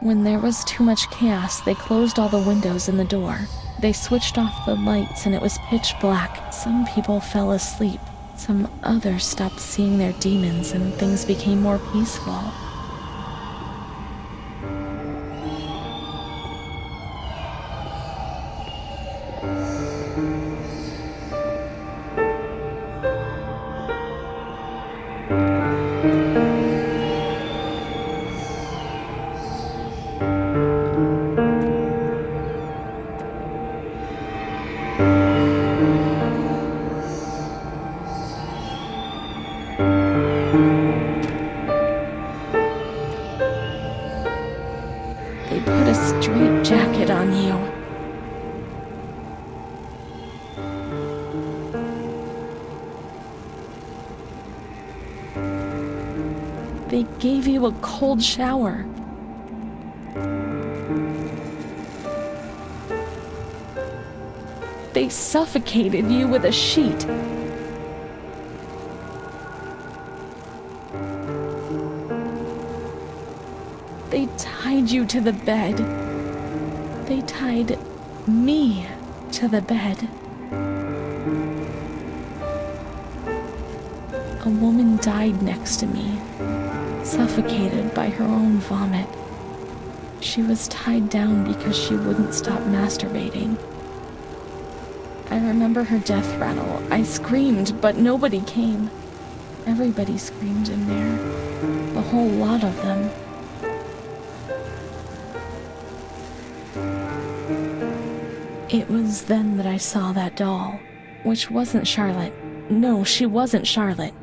When there was too much chaos, they closed all the windows and the door. They switched off the lights and it was pitch black. Some people fell asleep. Some others stopped seeing their demons and things became more peaceful. They put a straight jacket on you. They gave you a cold shower. They suffocated you with a sheet. They tied you to the bed. They tied me to the bed. A woman died next to me, suffocated by her own vomit. She was tied down because she wouldn't stop masturbating. I remember her death rattle. I screamed, but nobody came. Everybody screamed in there. The whole lot of them. It was then that I saw that doll, which wasn't Charlotte. No, she wasn't Charlotte.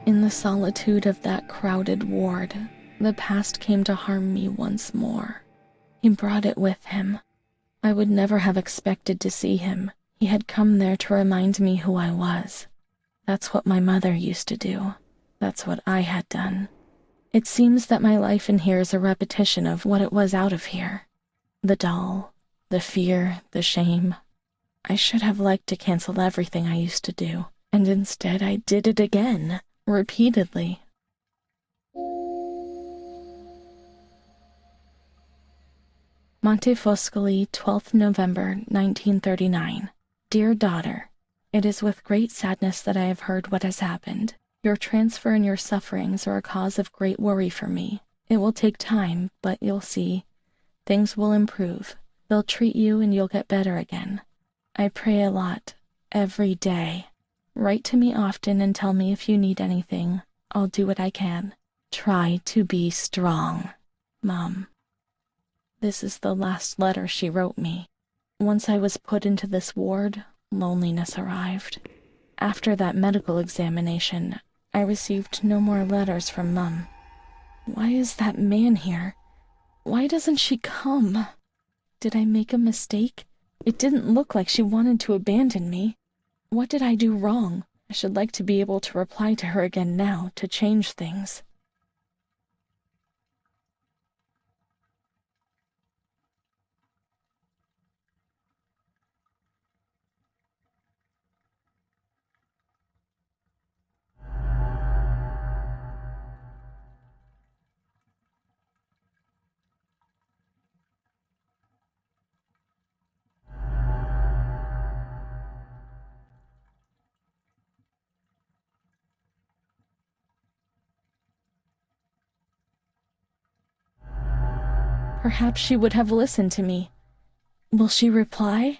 In the solitude of that crowded ward, the past came to harm me once more. He brought it with him. I would never have expected to see him. He had come there to remind me who I was. That's what my mother used to do. That's what I had done. It seems that my life in here is a repetition of what it was out of here. The doll, the fear, the shame. I should have liked to cancel everything I used to do, and instead I did it again. Repeatedly. Montefoscoli, 12th November, 1939. Dear daughter, it is with great sadness that I have heard what has happened. Your transfer and your sufferings are a cause of great worry for me. It will take time, but you'll see. Things will improve. They'll treat you and you'll get better again. I pray a lot, every day. Write to me often and tell me if you need anything. I'll do what I can. Try to be strong, Mom. This is the last letter she wrote me. Once I was put into this ward, loneliness arrived. After that medical examination, I received no more letters from Mom. Why is that man here? Why doesn't she come? Did I make a mistake? It didn't look like she wanted to abandon me. What did I do wrong? I should like to be able to reply to her again now, to change things. Perhaps she would have listened to me. Will she reply?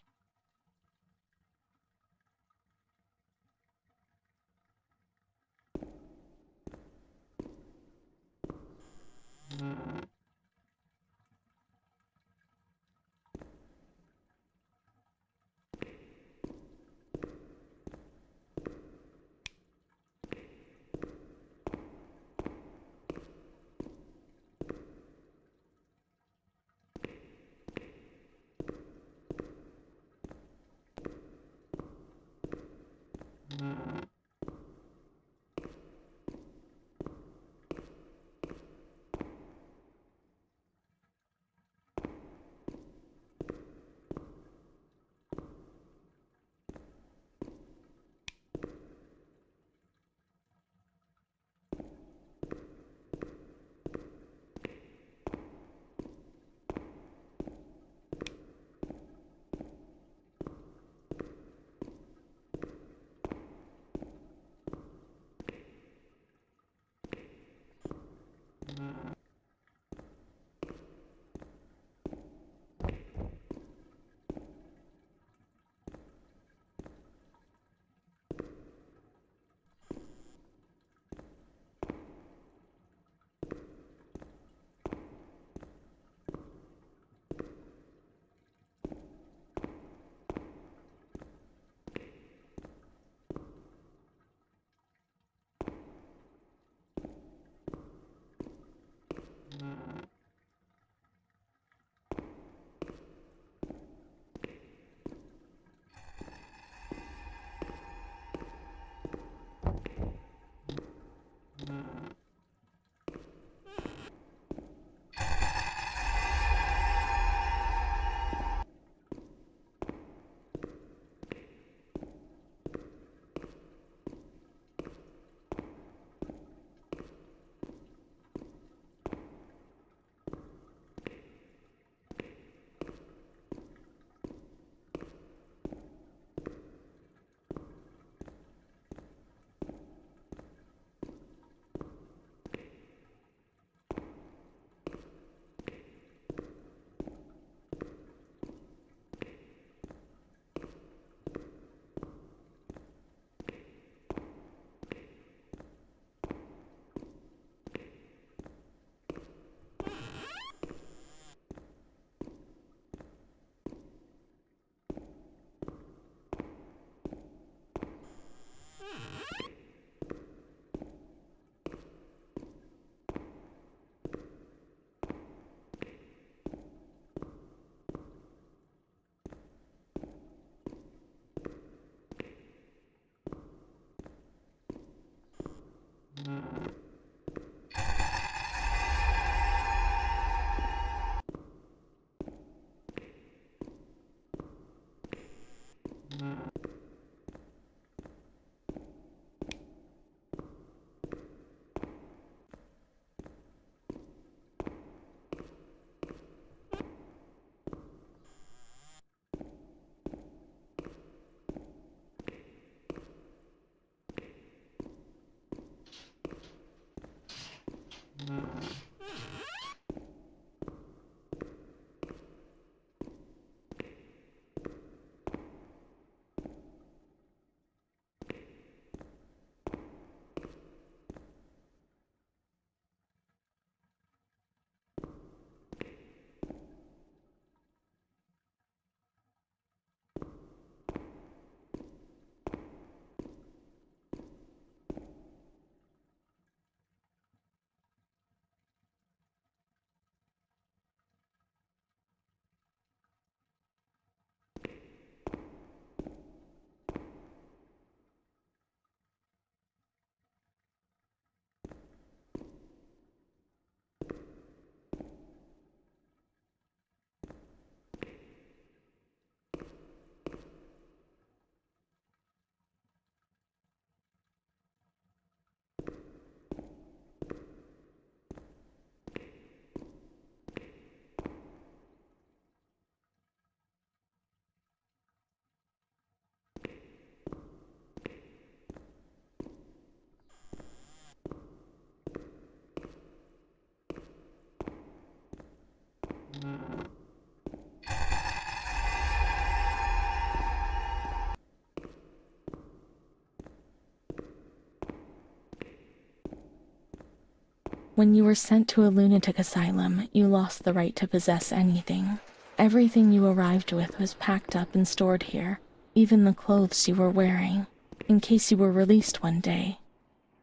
When you were sent to a lunatic asylum, you lost the right to possess anything. Everything you arrived with was packed up and stored here, even the clothes you were wearing, in case you were released one day.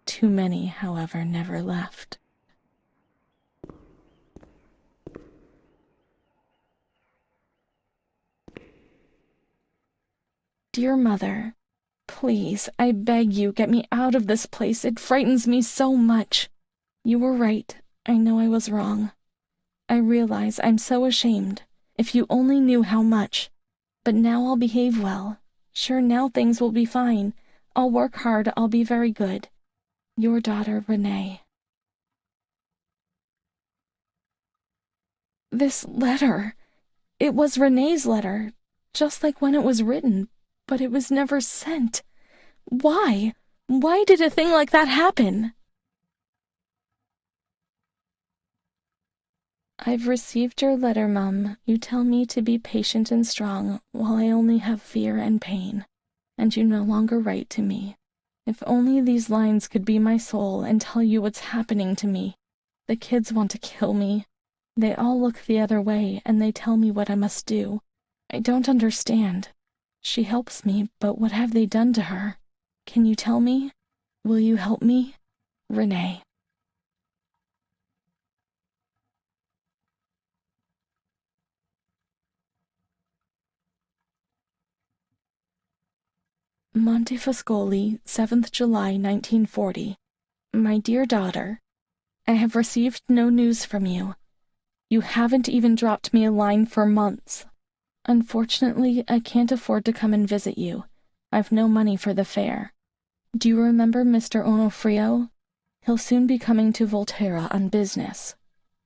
Too many, however, never left. Dear Mother, please, I beg you, get me out of this place. It frightens me so much. You were right. I know I was wrong. I realize I'm so ashamed. If you only knew how much. But now I'll behave well. Sure, now things will be fine. I'll work hard. I'll be very good. Your daughter, Renee. This letter. It was Renee's letter, just like when it was written, but it was never sent. Why? Why did a thing like that happen? I've received your letter, Mum. You tell me to be patient and strong, while I only have fear and pain, and you no longer write to me. If only these lines could be my soul and tell you what's happening to me. The kids want to kill me. They all look the other way, and they tell me what I must do. I don't understand. She helps me, but what have they done to her? Can you tell me? Will you help me? Renee. Montefascoli, 7th July, 1940. My dear daughter, I have received no news from you. You haven't even dropped me a line for months. Unfortunately, I can't afford to come and visit you. I've no money for the fare. Do you remember Mr. Onofrio? He'll soon be coming to Volterra on business.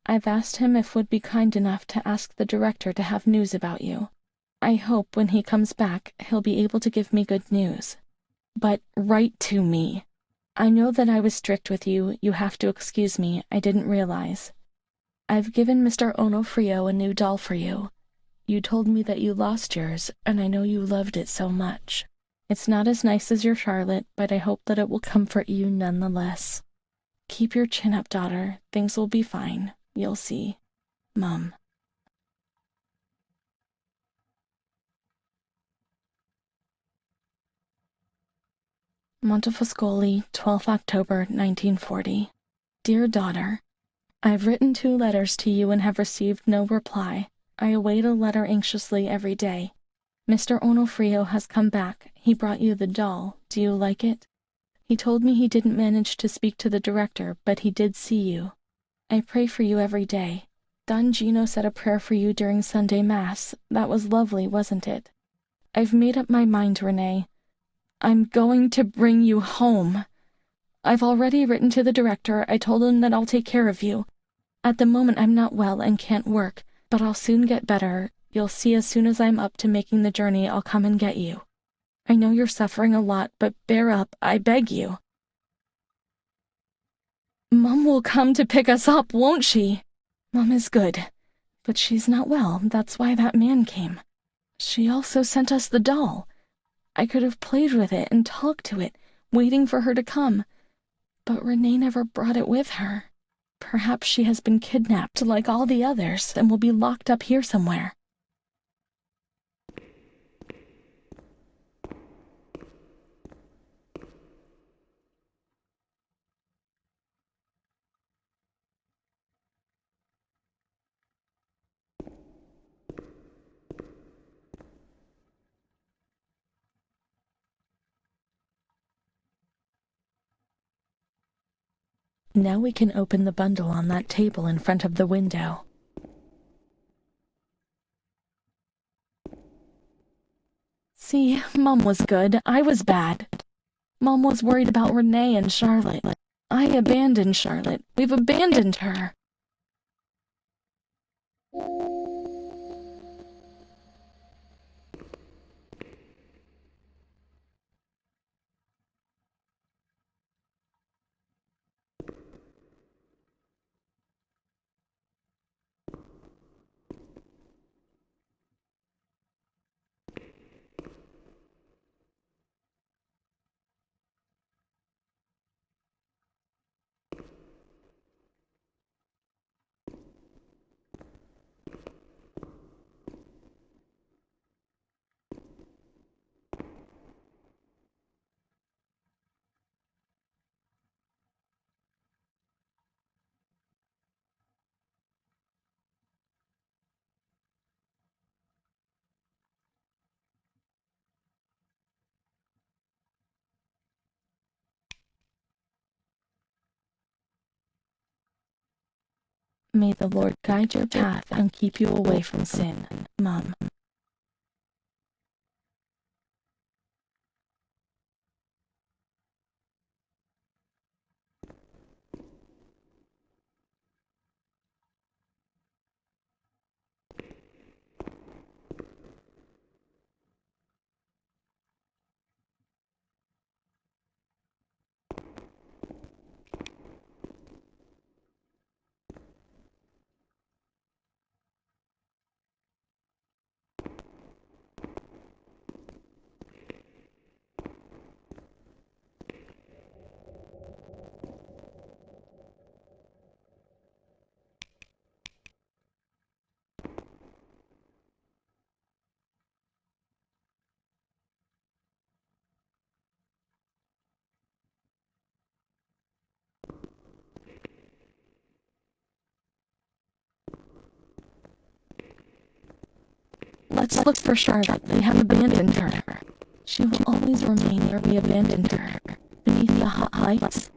I've asked him if would be kind enough to ask the director to have news about you. I hope when he comes back, he'll be able to give me good news. But write to me. I know that I was strict with you. You have to excuse me. I didn't realize. I've given Mr. Onofrio a new doll for you. You told me that you lost yours, and I know you loved it so much. It's not as nice as your Charlotte, but I hope that it will comfort you nonetheless. Keep your chin up, daughter. Things will be fine. You'll see. Mum. Montefascoli, 12th October, 1940. Dear daughter, I've written 2 letters to you and have received no reply. I await a letter anxiously every day. Mr. Onofrio has come back. He brought you the doll. Do you like it? He told me he didn't manage to speak to the director, but he did see you. I pray for you every day. Don Gino said a prayer for you during Sunday Mass. That was lovely, wasn't it? I've made up my mind, Renee. I'm going to bring you home. I've already written to the director. I told him that I'll take care of you. At the moment I'm not well and can't work, but I'll soon get better. You'll see as soon as I'm up to making the journey, I'll come and get you. I know you're suffering a lot, but bear up, I beg you. Mum will come to pick us up, won't she? Mum is good, but she's not well. That's why that man came. She also sent us the doll. I could have played with it and talked to it, waiting for her to come. But Renee never brought it with her. Perhaps she has been kidnapped like all the others and will be locked up here somewhere. Now we can open the bundle on that table in front of the window. See, Mum was good. I was bad. Mom was worried about Renee and Charlotte. I abandoned Charlotte. We've abandoned her. May the Lord guide your path and keep you away from sin, Mom. Let's look for Charlotte. They have abandoned her. She will always remain where we abandoned her, beneath the hot lights.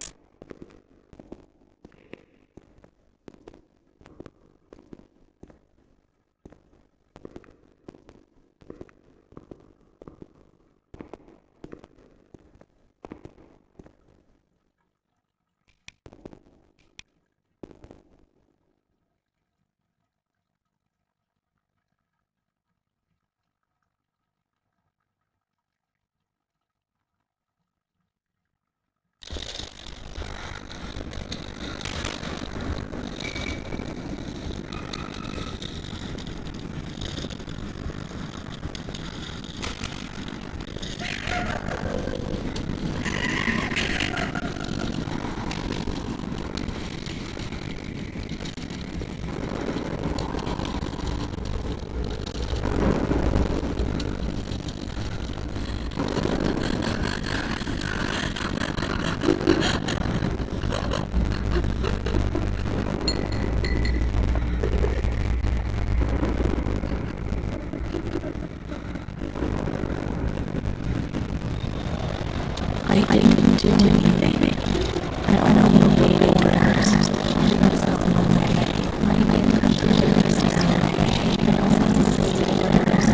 I didn't do anything. I only obeyed orders. My main country was here. I only obeyed orders.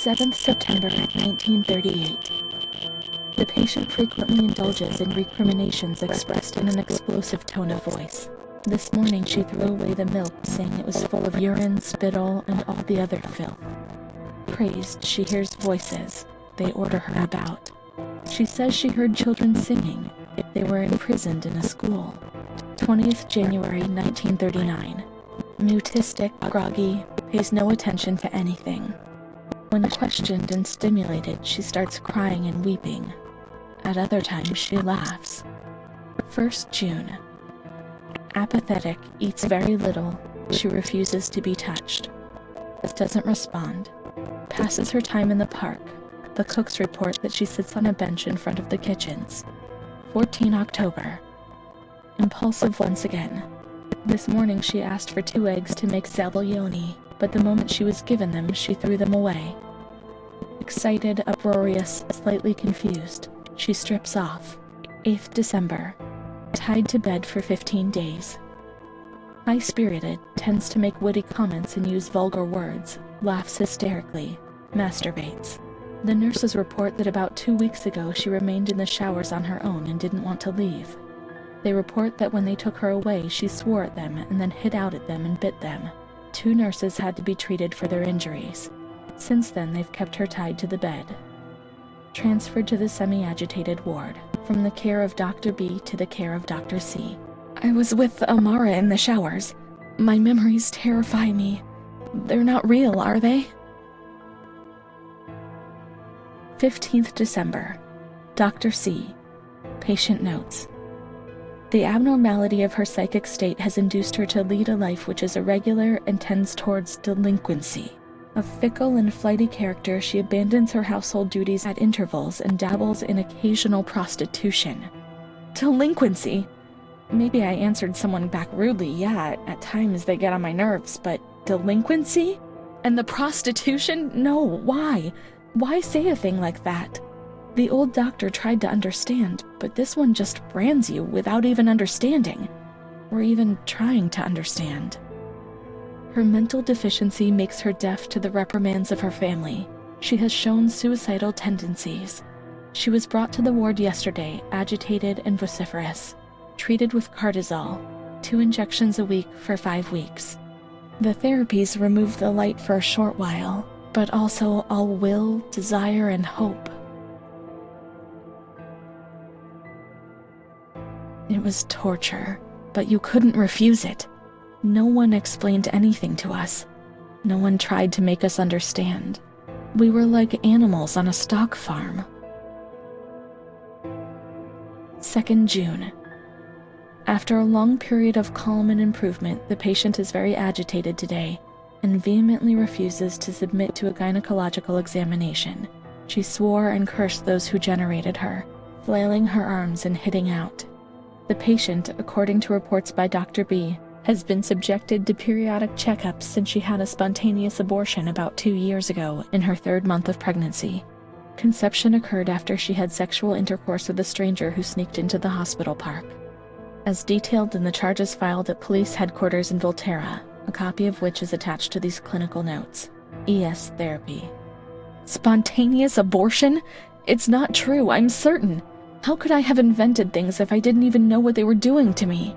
7th September 1938. The patient frequently indulges in recriminations expressed in an explosive tone of voice. This morning she threw away the milk, saying it was full of urine, spittle, and all the other filth. Crazed, she hears voices. They order her about. She says she heard children singing. They were imprisoned in a school. 20th January 1939. Mutistic, groggy, pays no attention to anything. When questioned and stimulated, she starts crying and weeping. At other times, she laughs. 1st June. Apathetic, eats very little. She refuses to be touched. Doesn't respond. Passes her time in the park. The cooks report that she sits on a bench in front of the kitchens. 14 October. Impulsive once again. This morning she asked for 2 eggs to make zabaione, but the moment she was given them, she threw them away. Excited, uproarious, slightly confused, she strips off. 8th December. Tied to bed for 15 days. High-spirited, tends to make witty comments and use vulgar words, laughs hysterically, masturbates. The nurses report that about 2 weeks ago she remained in the showers on her own and didn't want to leave. They report that when they took her away, she swore at them and then hit out at them and bit them. 2 nurses had to be treated for their injuries. Since then, they've kept her tied to the bed. Transferred to the semi-agitated ward, from the care of Dr. B to the care of Dr. C. I was with Amara in the showers. My memories terrify me. They're not real, are they? 15th December. Dr. C. Patient notes. The abnormality of her psychic state has induced her to lead a life which is irregular and tends towards delinquency. A fickle and flighty character, she abandons her household duties at intervals and dabbles in occasional prostitution. Delinquency? Maybe I answered someone back rudely. Yeah, at times they get on my nerves, but delinquency? And the prostitution? No, why? Why say a thing like that? The old doctor tried to understand, but this one just brands you without even understanding, or even trying to understand. Her mental deficiency makes her deaf to the reprimands of her family. She has shown suicidal tendencies. She was brought to the ward yesterday, agitated and vociferous, treated with cortisol, 2 injections a week for 5 weeks. The therapies remove the light for a short while, but also all will, desire, and hope. It was torture, but you couldn't refuse it. No one explained anything to us. No one tried to make us understand. We were like animals on a stock farm. 2nd June. After a long period of calm and improvement, the patient is very agitated today and vehemently refuses to submit to a gynecological examination. She swore and cursed those who generated her, flailing her arms and hitting out. The patient, according to reports by Dr. B, has been subjected to periodic checkups since she had a spontaneous abortion about 2 years ago in her 3rd month of pregnancy. Conception occurred after she had sexual intercourse with a stranger who sneaked into the hospital park. As detailed in the charges filed at police headquarters in Volterra, a copy of which is attached to these clinical notes. ES therapy. Spontaneous abortion? It's not true, I'm certain. How could I have invented things if I didn't even know what they were doing to me?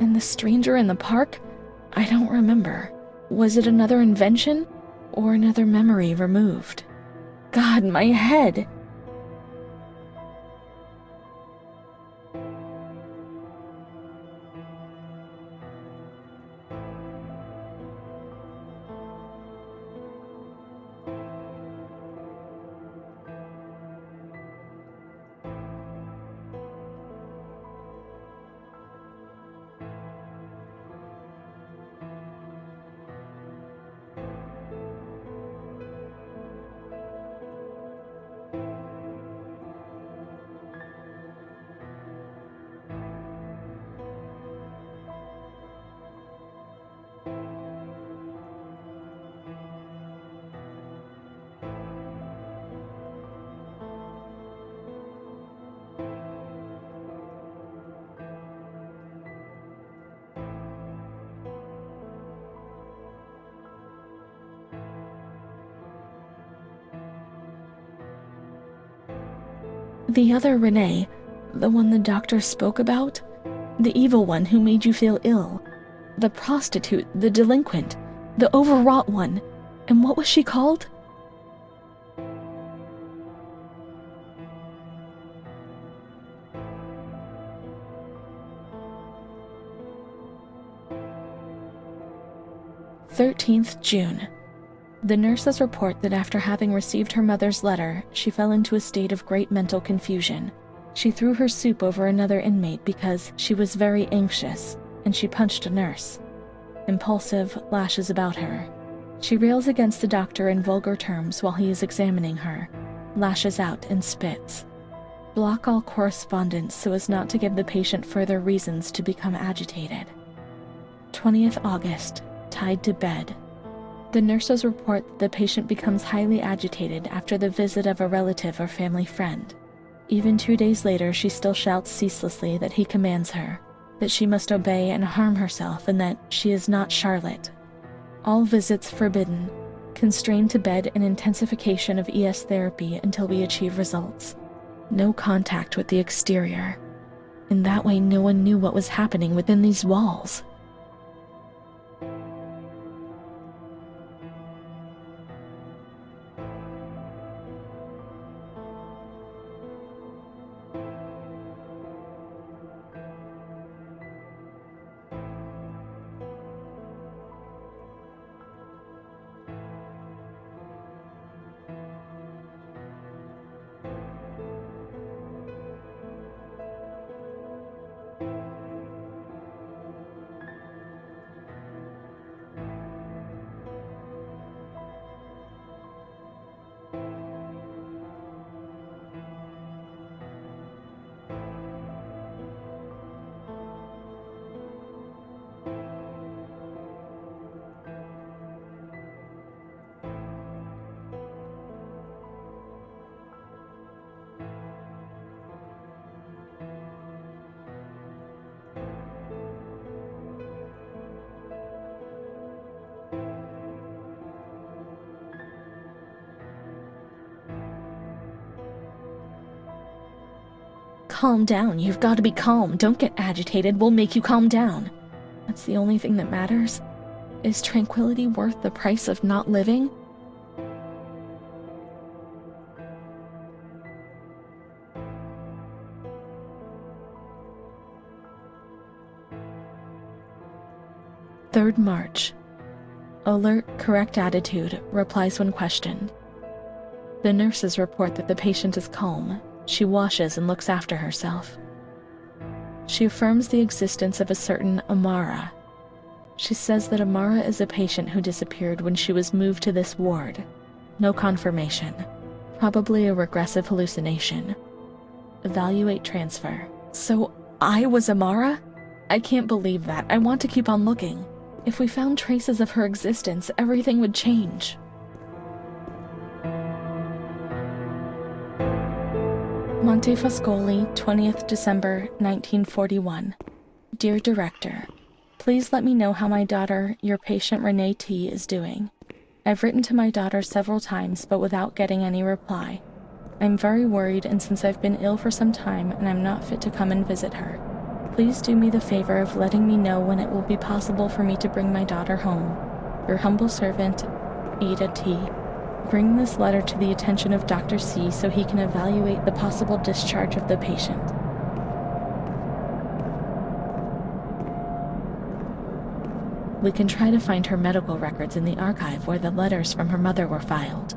And the stranger in the park? I don't remember. Was it another invention or another memory removed? God, my head! The other Renee, the one the doctor spoke about? The evil one who made you feel ill? The prostitute, the delinquent, the overwrought one. And what was she called? June 13th. The nurses report that after having received her mother's letter, she fell into a state of great mental confusion. She threw her soup over another inmate because she was very anxious, and she punched a nurse. Impulsive, lashes about her. She rails against the doctor in vulgar terms while he is examining her, lashes out and spits. Block all correspondence so as not to give the patient further reasons to become agitated. 20th August, tied to bed. The nurses report that the patient becomes highly agitated after the visit of a relative or family friend. Even 2 days later, she still shouts ceaselessly that he commands her, that she must obey and harm herself, and that she is not Charlotte. All visits forbidden, constrained to bed and intensification of ES therapy until we achieve results. No contact with the exterior. In that way, no one knew what was happening within these walls. Calm down. You've got to be calm. Don't get agitated. We'll make you calm down. That's the only thing that matters. Is tranquility worth the price of not living? March 3rd. Alert, correct attitude, replies when questioned. The nurses report that the patient is calm. She washes and looks after herself. She affirms the existence of a certain Amara. She says that Amara is a patient who disappeared when she was moved to this ward. No confirmation. Probably a regressive hallucination. Evaluate transfer. So, I was Amara? I can't believe that. I want to keep on looking. If we found traces of her existence, everything would change. Montefascoli, 20th December, 1941. Dear Director, please let me know how my daughter, your patient Renee T., is doing. I've written to my daughter several times, but without getting any reply. I'm very worried, and since I've been ill for some time and I'm not fit to come and visit her. Please do me the favor of letting me know when it will be possible for me to bring my daughter home. Your humble servant, Ada T. Bring this letter to the attention of Dr. C so he can evaluate the possible discharge of the patient. We can try to find her medical records in the archive where the letters from her mother were filed.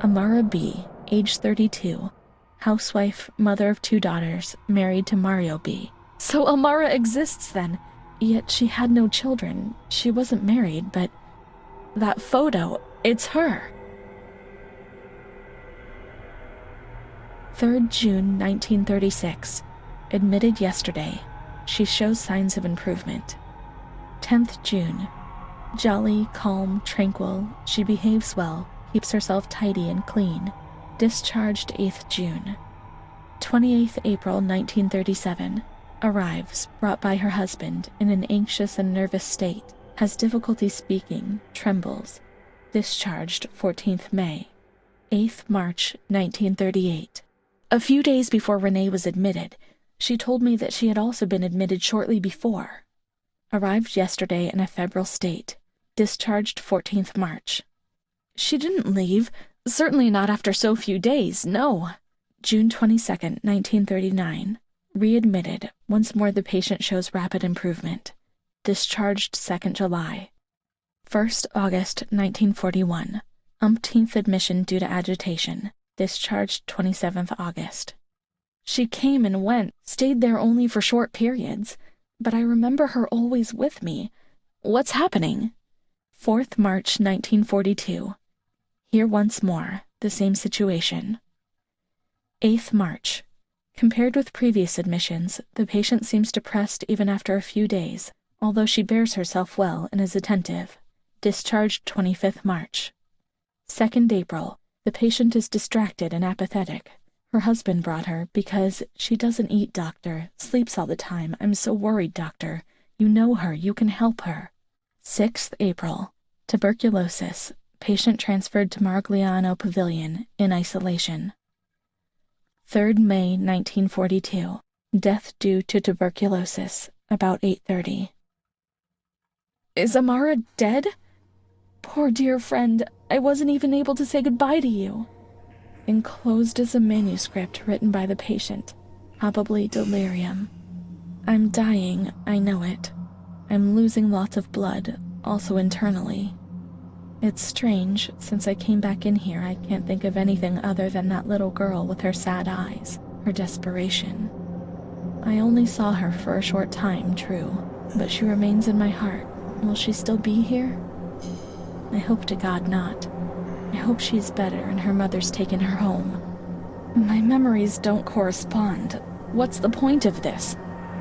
Amara B., age 32, housewife, mother of 2 daughters, married to Mario B. So Amara exists then, yet she had no children. She wasn't married, but that photo, it's her. 3rd June 1936, admitted yesterday. She shows signs of improvement. 10th June, jolly, calm, tranquil, she behaves well, keeps herself tidy and clean. Discharged 8th June. 28th April 1937. Arrives, brought by her husband, in an anxious and nervous state. Has difficulty speaking, trembles. Discharged 14th May. 8th March 1938. A few days before Renee was admitted, she told me that she had also been admitted shortly before. Arrived yesterday in a febrile state. Discharged 14th March. She didn't leave, certainly not after so few days, no. June 22nd, 1939. Readmitted. Once more the patient shows rapid improvement. Discharged 2nd July. 1st August, 1941. Umpteenth admission due to agitation. Discharged 27th August. She came and went, stayed there only for short periods, but I remember her always with me. What's happening? 4th March, 1942. Here once more, the same situation. 8th March. Compared with previous admissions, the patient seems depressed even after a few days, although she bears herself well and is attentive. Discharged 25th March. 2nd April. The patient is distracted and apathetic. Her husband brought her because she doesn't eat, doctor, sleeps all the time. I'm so worried, doctor. You know her, you can help her. 6th April. Tuberculosis. Patient transferred to Marigliano Pavilion in isolation. 3rd May 1942. Death due to tuberculosis, about 8:30. Is Amara dead? Poor dear friend, I wasn't even able to say goodbye to you. Enclosed is a manuscript written by the patient, probably delirium. I'm dying, I know it. I'm losing lots of blood, also internally. It's strange, since I came back in here I can't think of anything other than that little girl with her sad eyes, her desperation. I only saw her for a short time, true, but she remains in my heart. Will she still be here? I hope to God not. I hope she's better and her mother's taken her home. My memories don't correspond. What's the point of this?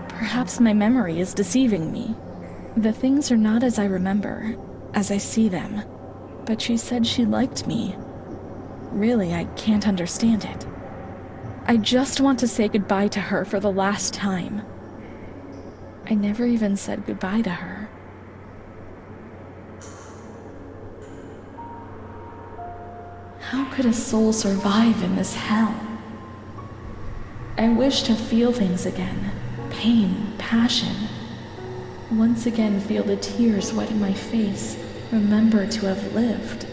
Perhaps my memory is deceiving me. The things are not as I remember, as I see them. But she said she liked me. Really, I can't understand it. I just want to say goodbye to her for the last time. I never even said goodbye to her. How could a soul survive in this hell? I wish to feel things again. Pain, passion. Once again feel the tears wetting my face. Remember to have lived.